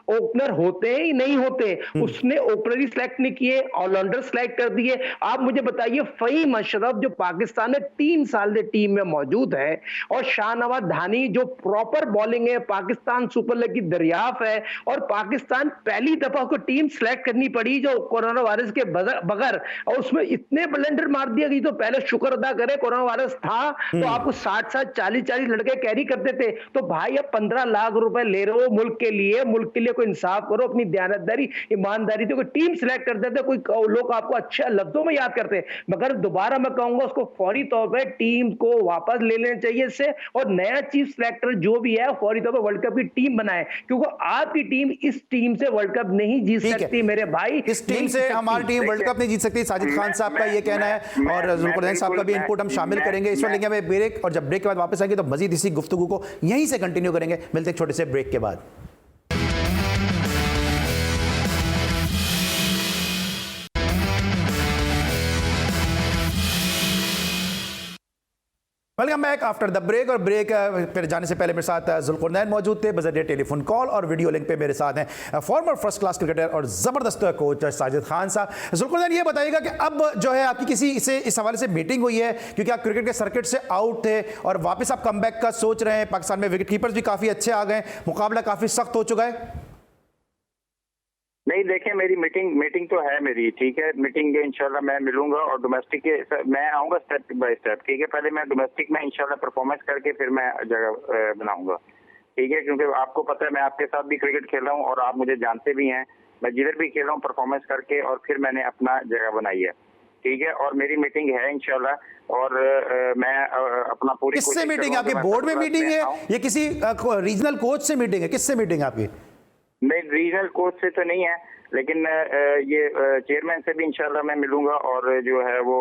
ओपनर होते ही नहीं होते। उसने ओपनर ही सिलेक्ट नहीं किए, ऑलराउंडर सिलेक्ट कर दिए। आप मुझे बताइए, फहीम अशरफ जो पाकिस्तान में 3 साल से टीम में मौजूद है, और शाहनवाज धानी जो प्रॉपर बॉलिंग है, पाकिस्तान सुपर लीग की दरियाफ है, और पाकिस्तान पहली दफा को टीम सिलेक्ट करनी पड़ी जो कोरोना वायरस के बगैर, और उसमें इतने ब्लंडर मार दिया गई। तो पहले शुक्र अदा करे कोरोना वायरस था तो आपको 60 40 लड़के कैरी करते थे। तो भाई अब 15 लाख रुपए ले रहे हो मुल्क के लिए कोई इंसाफ करो, अपनी दयानतदारी ईमानदारी तो कोई टीम सिलेक्ट कर देते, कोई लोग आपको अच्छे लफ्जों में याद करते हैं, मगर दोबारा मैं कहूंगा उसको फौरी तौर पर टीम को वापस ले लेना चाहिए इससे, और नया चीफ सिलेक्टर जो भी है फौरी तौर पर वर्ल्ड कप की टीम बनाए, क्योंकि आपकी टीम इस टीम से वर्ल्ड कप नहीं जीत सकती मेरे भाई। इस टीम से हमारी टीम वर्ल्ड कप नहीं जीत सकती, साजिद खान साहब का ये कहना है, और जुल्फिकार साहब का भी इनपुट हम शामिल करेंगे। इस वक्त लेंगे हमें ब्रेक, और जब ब्रेक के बाद वापस आएंगे तो मजीद इसी गुफ्तगू को यहीं से कंटिन्यू करेंगे। मिलते एक छोटे से ब्रेक के बाद। Welcome back after the break. और ब्रेक फिर जाने से पहले मेरे साथ जुल्कुरनैन मौजूद थे बजरिया टेलीफोन कॉल, और वीडियो लिंक पे मेरे साथ हैं फॉर्मर फर्स्ट क्लास क्रिकेटर और ज़बरदस्त कोच साजिद खान साहब। जुल्कुरनैन, ये बताइएगा कि अब जो है आपकी किसी से इस हवाले से मीटिंग हुई है, क्योंकि आप क्रिकेट के सर्किट से आउट थे और वापस आप कमबैक का सोच रहे हैं। पाकिस्तान में विकेट कीपर्स भी काफ़ी अच्छे आ गए, मुकाबला काफ़ी सख्त हो चुका है। नहीं, देखें, मेरी मीटिंग तो है मेरी, ठीक है। मीटिंग इंशाल्लाह मैं मिलूंगा और डोमेस्टिक के मैं आऊंगा स्टेप बाय स्टेप, ठीक है। पहले मैं डोमेस्टिक में इंशाल्लाह परफॉर्मेंस करके फिर मैं जगह बनाऊंगा, ठीक है। क्योंकि आपको पता है मैं आपके साथ भी क्रिकेट खेला हूँ और आप मुझे जानते भी हैं। मैं जिधर भी खेला हूँ परफॉर्मेंस करके और फिर मैंने अपना जगह बनाई है, ठीक है। और मेरी मीटिंग है इंशाल्लाह, और मैं अपना पूरी किससे मीटिंग है आपकी? बोर्ड में मीटिंग है या किसी रीजनल कोच से मीटिंग है? किससे मीटिंग है आपकी? नहीं, रीजनल कोच से तो नहीं है, लेकिन ये चेयरमैन से भी इंशाल्लाह मैं मिलूंगा, और जो है वो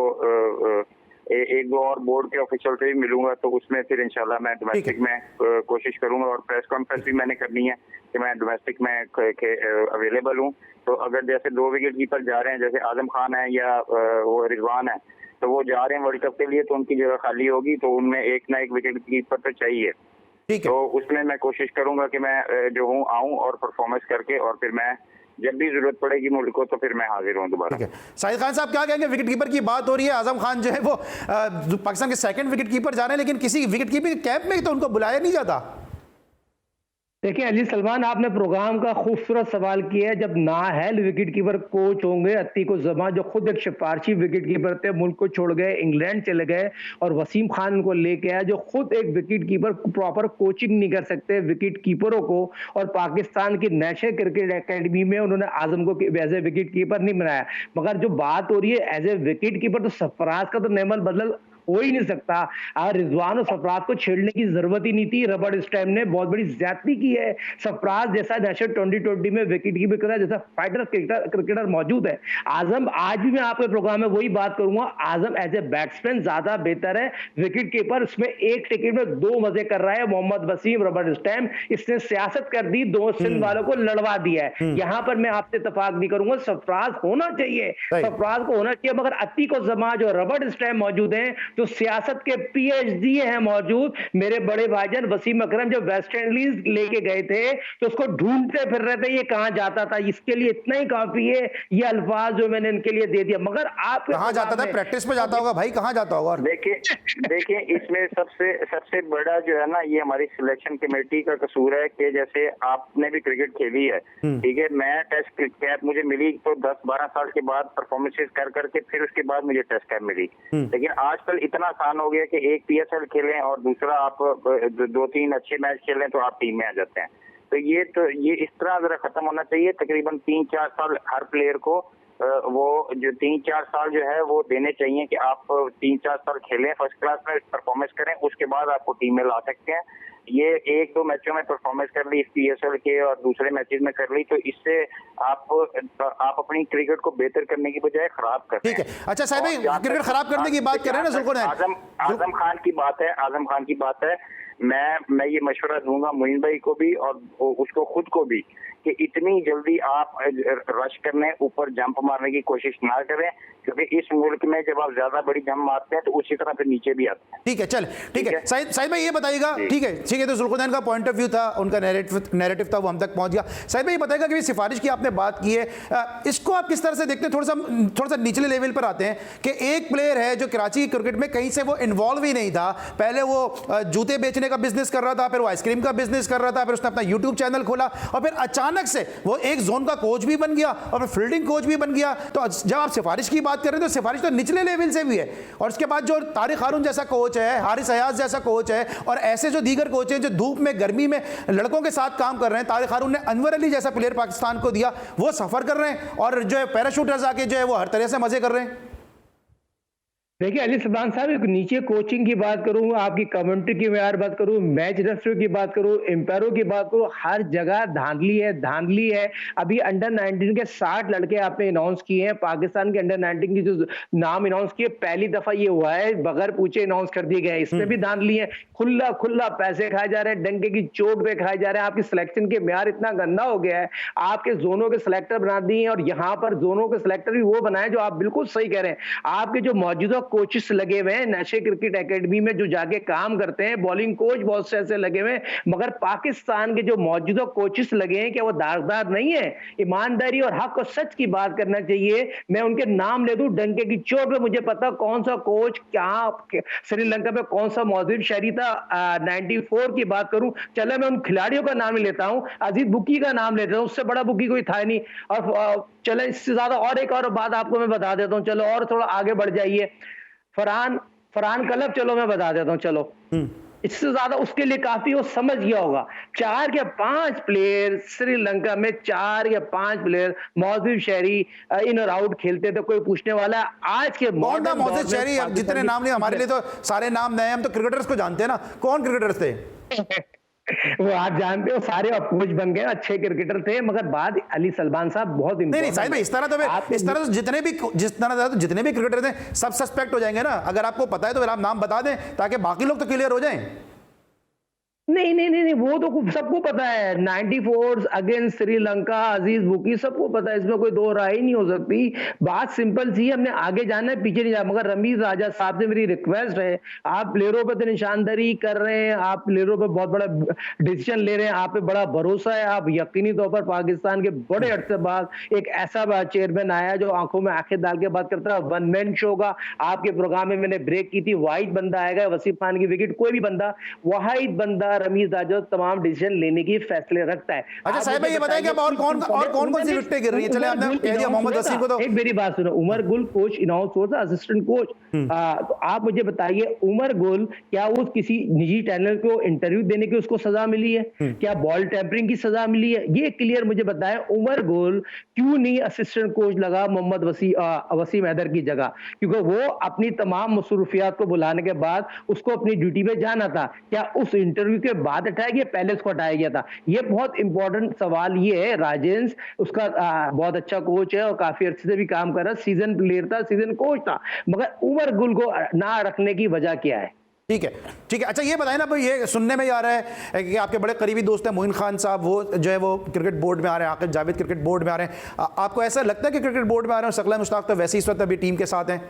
एक दो और बोर्ड के ऑफिशियल से भी मिलूंगा। तो उसमें फिर इंशाल्लाह मैं डोमेस्टिक में कोशिश करूंगा, और प्रेस कॉन्फ्रेंस भी मैंने करनी है कि मैं डोमेस्टिक में अवेलेबल हूँ। तो अगर जैसे 2 विकेट कीपर जा रहे हैं, जैसे आजम खान है या वो रिजवान है, तो वो जा रहे हैं वर्ल्ड कप के लिए, तो उनकी जगह खाली होगी, तो उनमें एक ना एक विकेट कीपर तो चाहिए। तो उसमें मैं कोशिश करूंगा कि मैं जो हूँ आऊँ और परफॉर्मेंस करके, और फिर मैं जब भी जरूरत पड़ेगी मुल्क को तो फिर मैं हाजिर हूँ दोबारा। ठीक है, साजिद खान साहब क्या कहेंगे? विकेट कीपर की बात हो रही है, आजम खान जो है वो पाकिस्तान के सेकंड विकेट कीपर जा रहे हैं, लेकिन किसी विकेट कीपर के कैंप में तो उनको बुलाया नहीं जाता। देखिए अली सलमान, आपने प्रोग्राम का खूबसूरत सवाल किया है। जब नाहल विकेट कीपर कोच होंगे अतीक उज़्ज़मा, जो खुद एक सिफारशी विकेट कीपर थे, मुल्क को छोड़ गए, इंग्लैंड चले गए, और वसीम खान उनको लेके आया, जो खुद एक विकेट कीपर प्रॉपर कोचिंग नहीं कर सकते विकेट कीपरों को, और पाकिस्तान की नेशनल क्रिकेट एकेडमी में उन्होंने आजम को एज ए विकेट कीपर नहीं बनाया। मगर जो बात हो रही है एज ए विकेट कीपर, तो सरफराज का तो नेमल बदल हो ही नहीं सकता। और रिजवान और सरफराज को छेड़ने की जरूरत ही नहीं थी। रॉबर्ट स्टैम ने बहुत बड़ी ज्यादती की है। सरफराज जैसा नेशनल 2020 में विकेट कीपर कर जैसा फाइटर क्रिकेटर मौजूद है। आजम, आज भी मैं आपके प्रोग्राम में वही बात करूंगा, आजम एज ए बैट्समैन ज्यादा बेहतर है। विकेट कीपर उसमें एक टिकट में 2 मजे कर रहा है। मोहम्मद वसीम, रॉबर्ट स्टैम, इसने सियासत कर दी, 2 सिंध वालों को लड़वा दिया है। यहाँ पर मैं आपसे इत्तेफाक नहीं करूंगा, सरफराज होना चाहिए, सरफराज को होना चाहिए। मगर अतीक उज़्ज़मा जो रॉबर्ट स्टैम मौजूद है, जो सियासत के पीएचडी हैं मौजूद, मेरे बड़े भाईजान वसीम अकरम जब वेस्ट इंडीज लेके गए थे तो उसको ढूंढते फिर रहे थे ये कहां जाता था। इसके लिए इतना ही काफी है ये अल्फाज जो मैंने इनके लिए दे दिया। मगर आप कहां जाता था? प्रैक्टिस पे जाता होगा भाई, कहां जाता होगा? देखिए इसमें सबसे बड़ा जो है ना, ये हमारी सिलेक्शन कमेटी का कसूर है कि जैसे आपने भी क्रिकेट खेली है, ठीक है। मैं टेस्ट कैप मुझे मिली तो 10-12 साल के बाद परफॉर्मेंसेस कर करके फिर उसके बाद मुझे टेस्ट कैप मिली। लेकिन आजकल इतना आसान हो गया कि एक पीएसएल खेलें और दूसरा आप 2-3 अच्छे मैच खेलें तो आप टीम में आ जाते हैं। तो ये इस तरह जरा खत्म होना चाहिए। तकरीबन 3-4 साल हर प्लेयर को वो जो 3-4 साल जो है वो देने चाहिए कि आप 3-4 साल खेलें, फर्स्ट क्लास में परफॉर्मेंस करें, उसके बाद आपको टीम में ला सकते हैं। ये 1-2 मैचों में परफॉर्मेंस कर ली पीएसएल के और दूसरे मैचेस में कर ली, तो इससे आप अपनी क्रिकेट को बेहतर करने की बजाय खराब कर रहे हैं। ठीक है, अच्छा साहब भाई, क्रिकेट खराब करने की बात कर रहे हैं ना जुल्कुरनैन? आजम खान की बात है। मैं ये मशवरा दूंगा मोइन भाई को भी और उसको खुद को भी कि इतनी जल्दी आप रश करने, ऊपर जंप मारने की कोशिश ना करें, क्योंकि इस मुल्क में जब आप ज्यादा बड़ी जंप मारते हैं तो उसी तरह फिर नीचे भी आते हैं। ठीक है, चल ठीक है साहिद भाई, ये बताइएगा। ठीक है, तो जुल्कुरनैन का पॉइंट ऑफ व्यू था, उनका नैरेटिव था, वो हम तक पहुंच गया। साहिद भाई ये बताइएगा कि सिफारिश की आपने बात की है, इसको आप किस तरह से देखते हैं? थोड़ा सा निचले लेवल पर आते हैं कि एक प्लेयर है जो कराची क्रिकेट में कहीं से वो इन्वॉल्व ही नहीं था। पहले वो जूते बेचने का बिजनेस कर रहा था, फिर वो आइसक्रीम का बिजनेस कर रहा था, फिर उसने अपना यूट्यूब चैनल खोला, और फिर अचानक से वो एक जोन का कोच भी बन गया और फिर फील्डिंग कोच भी बन गया। तो जब आप सिफारिश की बात कर रहे हैं तो सिफारिश तो निचले लेवल से भी है, और उसके बाद जो तारिक हारून जैसा कोच है, हारिस अयाज जैसा कोच है, और ऐसे जो दीगर कोच हैं जो धूप में गर्मी में लड़कों के साथ काम कर रहे हैं। तारिक हारून ने अनवर अली जैसा प्लेयर पाकिस्तान को दिया, वो सफर कर रहे हैं, और जो है पैराशूटर्स आके जो है वो हर तरह से मजे कर रहे हैं। देखिए अली सलमान साहब, एक नीचे कोचिंग की बात करूं, आपकी कमेंट्री की मैं बात करूं, मैच रेफरी की बात करूं, एम्पायरों की बात करूं, हर जगह धांधली है। अभी अंडर 19 के 60 लड़के आपने अनाउंस किए हैं। पाकिस्तान के अंडर 19 की जो नाम अनाउंस किए, पहली दफा ये हुआ है बगैर पूछे अनाउंस कर दिए गए। इसमें भी धांधली है, खुला पैसे खाए जा रहे हैं, डंके की चोट पे खाए जा रहे हैं। आपकी सिलेक्शन के म्यार इतना गंदा हो गया है, आपके जोनों के सिलेक्टर बना दिए हैं, और यहाँ पर जोनों के सिलेक्टर भी वो बनाए जो आप बिल्कुल सही कह रहे हैं। आपके जो मौजूदा कोचेस लगे हुए हैं नेशनल क्रिकेट एकेडमी में जो जाके काम करते हैं, बॉलिंग कोच बहुत से ऐसे लगे हुए हैं, मगर पाकिस्तान के जो मौजूदा कोचेस लगे हैं क्या वो दागदार नहीं है? ईमानदारी और हक और सच की बात करना चाहिए। मैं उनके नाम ले दूं डंके की चोट पे, मुझे पता कौन सा कोच क्या श्रीलंका में कौन सा मौजूद शहरी था। 94 की बात करूं, चलो मैं उन खिलाड़ियों का नाम ही लेता हूं, अजीज बुकी का नाम लेता हूं, उससे बड़ा बुकी कोई था नहीं। और चलो इससे ज्यादा और एक और बात आपको मैं बता देता हूं, चलो और थोड़ा आगे बढ़ जाइए। फरहान कलब, चलो मैं बता देता हूं, चलो इससे ज्यादा उसके लिए काफी वो समझ गया होगा। 4 या 5 प्लेयर श्रीलंका में, 4 या 5 प्लेयर मौजूद शहरी इन और आउट खेलते थे, कोई पूछने वाला है? आज के मौजूद शहरी, अब जितने नाम लिए हमारे लिए तो सारे नाम नए, हम तो क्रिकेटर्स को जानते हैं ना, कौन क्रिकेटर्स थे? वो आप जानते हो सारे कोच बन गए, अच्छे क्रिकेटर थे, मगर बाद अली सलमान साहब बहुत नहीं साहिब भाई, इस तरह तो जितने भी क्रिकेटर थे सब सस्पेक्ट हो जाएंगे ना। अगर आपको पता है तो फिर आप नाम बता दें ताकि बाकी लोग तो क्लियर हो जाएं। नहीं, वो तो सबको पता है। 94 अगेंस्ट श्रीलंका, अजीज बुकी, सबको पता है, इसमें कोई दो राय ही नहीं हो सकती। बात सिंपल सी है, हमने आगे जाना है, पीछे नहीं जाना। मगर रमीज राजा साहब से मेरी रिक्वेस्ट है, आप प्लेयरों पे तो निशानदरी कर रहे हैं, आप प्लेयरों पे बहुत बड़ा डिसीजन ले रहे हैं, आप पे बड़ा भरोसा है, आप यकीनी तौर पर पाकिस्तान के बड़े अरसे बाद एक ऐसा चेयरमैन आया जो आंखों में आंखें डाल के बात करता है। 1 मैन शो का आपके प्रोग्राम में मैंने ब्रेक की थी, वाहिद बंदा आएगा, वसीम खान की विकेट, कोई भी बंदा, वाहिद बंदा रमीज राजा तमाम डिसीजन लेने की फैसले रखता है। अच्छा साहिब भाई, ये बताएं कि अब और कौन सी विकेटें गिर रही है? चले आपने कह दिया मोहम्मद वसीम को, तो एक मेरी बात सुनो। उमर गुल कोच इनाउंस हुआ था, असिस्टेंट कोच। तो आप मुझे बताइए, उमर गुल क्या उस किसी निजी चैनल को इंटरव्यू देने की उसको सजा मिली है? क्या बॉल टेम्परिंग की सजा मिली है? ये क्लियर मुझे बताएं, उमर गुल क्यों नहीं असिस्टेंट कोच लगा मोहम्मद वसीम हैदर की जगह? क्योंकि वो अपनी तमाम मसरूफियात को बुलाने के बाद उसको अपनी ड्यूटी पे जाना था। क्या उस इंटरव्यू के बाद हटाया गया, पहले उसको हटाया गया था? ये बहुत इंपॉर्टेंट सवाल ये है। राजेंद्र उसका बहुत अच्छा कोच है और काफी अच्छे से भी काम कर रहा है, सीजन प्लेयर था, सीजन कोच था, मगर उमर गुल को ना रखने की वजह क्या है? ठीक है। अच्छा ये बताएं ना भाई, ये सुनने में ही आ रहा है कि आपके बड़े करीबी दोस्त हैं मोइन खान साहब, वो जो है वो क्रिकेट बोर्ड में आ रहे हैं, आकिब जावेद क्रिकेट बोर्ड में आ रहे हैं। आपको ऐसा लगता है कि क्रिकेट बोर्ड में आ रहे हैं और सकलैन मुश्ताक तो वैसे इस वक्त अभी टीम के साथ हैं?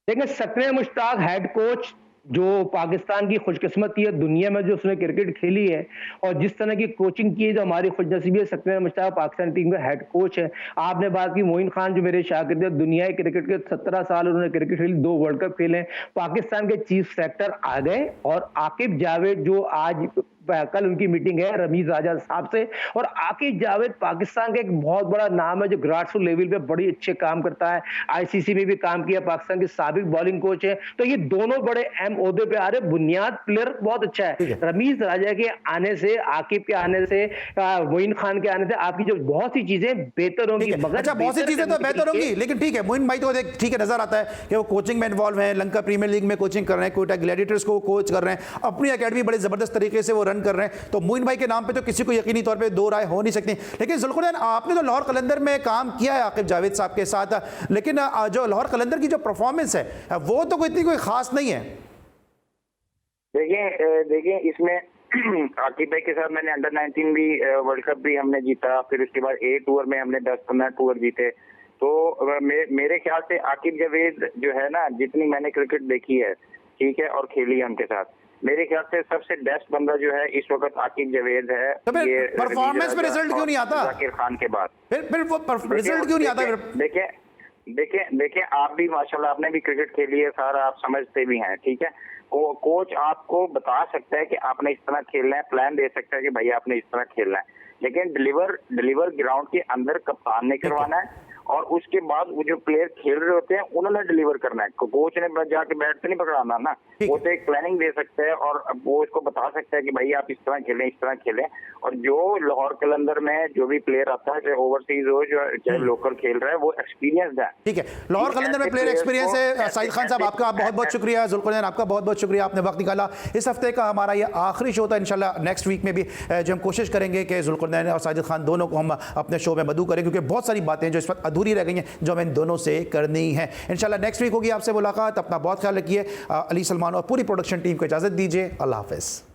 देखिए, सकलैन मुश्ताक हेड कोच, जो पाकिस्तान की खुशकिस्मती है दुनिया में जो उसने क्रिकेट खेली है और जिस तरह की कोचिंग की है, जो हमारी खुशनसीबी है, सकलैन मुश्ताक पाकिस्तान टीम का हेड कोच है। आपने बात की मोइन खान, जो मेरे शागिर्द है, दुनिया क्रिकेट के 17 साल उन्होंने क्रिकेट खेली, 2 वर्ल्ड कप खेले। पाकिस्तान के चीफ सेलेक्टर आ गए और आकिब जावेद, जो आज कल उनकी मीटिंग है रमीज राजा साहब से, और आकिब जावेद पाकिस्तान का एक बहुत बड़ा नाम है जो ग्रासरूट लेवल पे बड़ी अच्छे काम करता है, आईसीसी में भी काम किया, पाकिस्तान के साबिक बॉलिंग कोच है। तो ये दोनों बड़े अहम ओहदे पे आ रहे, बुनियाद प्लेयर बहुत अच्छा है। रमीज राजा के आने से, आकिब के आने से, मोइन खान के आने से आपकी जो बहुत सी चीजें बेहतर होंगी। मगर अच्छा, बहुत सी चीजें तो बेहतर होंगी, लेकिन ठीक है, मोइन भाई तो ठीक है, नजर आता है कि वो कोचिंग में इन्वॉल्व है, लंका प्रीमियर लीग में कोचिंग कर रहे हैं, कोयटा ग्लैडिएटर्स को कोच कर रहे हैं, अपनी एकेडमी बड़े जबरदस्त तरीके से वो रन कर रहे हैं। तो मोइन भाई के नाम पे तो किसी को यकीनी तौर पे दो राय हो नहीं सकती। लेकिन जुल्कुरनैन, आपने तो लाहौर कलंदर में काम किया है आकिब जावेद साहब के साथ, लेकिन जो लाहौर कलंदर की जो परफॉर्मेंस है वो तो इतनी कोई खास नहीं है। देखिए इसमें आकिब भाई के साथ मैंने अंडर 19 भी वर्ल्ड कप भी हमने जीता, फिर उसके बाद ए टूर में हमने 10-15 टूर जीते। तो मेरे ख्याल से आकिब जावेद जो है ना, जितनी मैंने क्रिकेट देखी है, ठीक है, और खेली है उनके साथ, मेरे ख्याल से सबसे बेस्ट बंदा जो है इस वक्त आकिब जावेद है। तो फिर परफॉर्मेंस में रिजल्ट क्यों नहीं आता? जाकिर खान के बाद फिर वो रिजल्ट क्यों नहीं आता? देखिए आप भी माशाल्लाह, आपने भी क्रिकेट खेली है, सारा आप समझते भी हैं, ठीक है। कोच आपको बता सकता है कि आपने इस तरह खेलना है, प्लान दे सकता है कि भाई आपने इस तरह खेलना है, लेकिन डिलीवर ग्राउंड के अंदर कप्तान ने करवाना है, और उसके बाद वो जो प्लेयर खेल रहे होते हैं उन्होंने डिलीवर करना है। कोच ने जाके बैट तो नहीं पकड़ाना ना, वो तो एक प्लानिंग दे सकते हैं और वो इसको बता सकता है कि भाई आप इस तरह खेलें, इस तरह खेलें। और जो लाहौर कलंदर में जो भी प्लेयर आता है, चाहे ओवरसीज हो चाहे लोकल खेल रहा है, वो एक्सपीरियंस है। ठीक है, लाहौर कलंदर में प्लेयर एक्सपीरियंस है। साहिद खान साहब, आपका बहुत बहुत शुक्रिया। जुल्कुरनैन, आपका बहुत बहुत शुक्रिया, आपने वक्त निकाला। इस हफ्ते का हमारा ये आखिरी शो था। इंशाल्लाह नेक्स्ट वीक में भी जो हम कोशिश करेंगे कि जुल्कुरनैन और साजिद खान दोनों को हम अपने शो में मदऊ करें, क्योंकि बहुत सारी बातें जो इस वक्त अधूरी रह गई हैं जो हमें दोनों से करनी है। इंशाल्लाह नेक्स्ट वीक होगी आपसे मुलाकात। अपना बहुत ख्याल रखिए। अली सलमान और पूरी प्रोडक्शन टीम को इजाजत दीजिए। अल्लाह हाफिज़।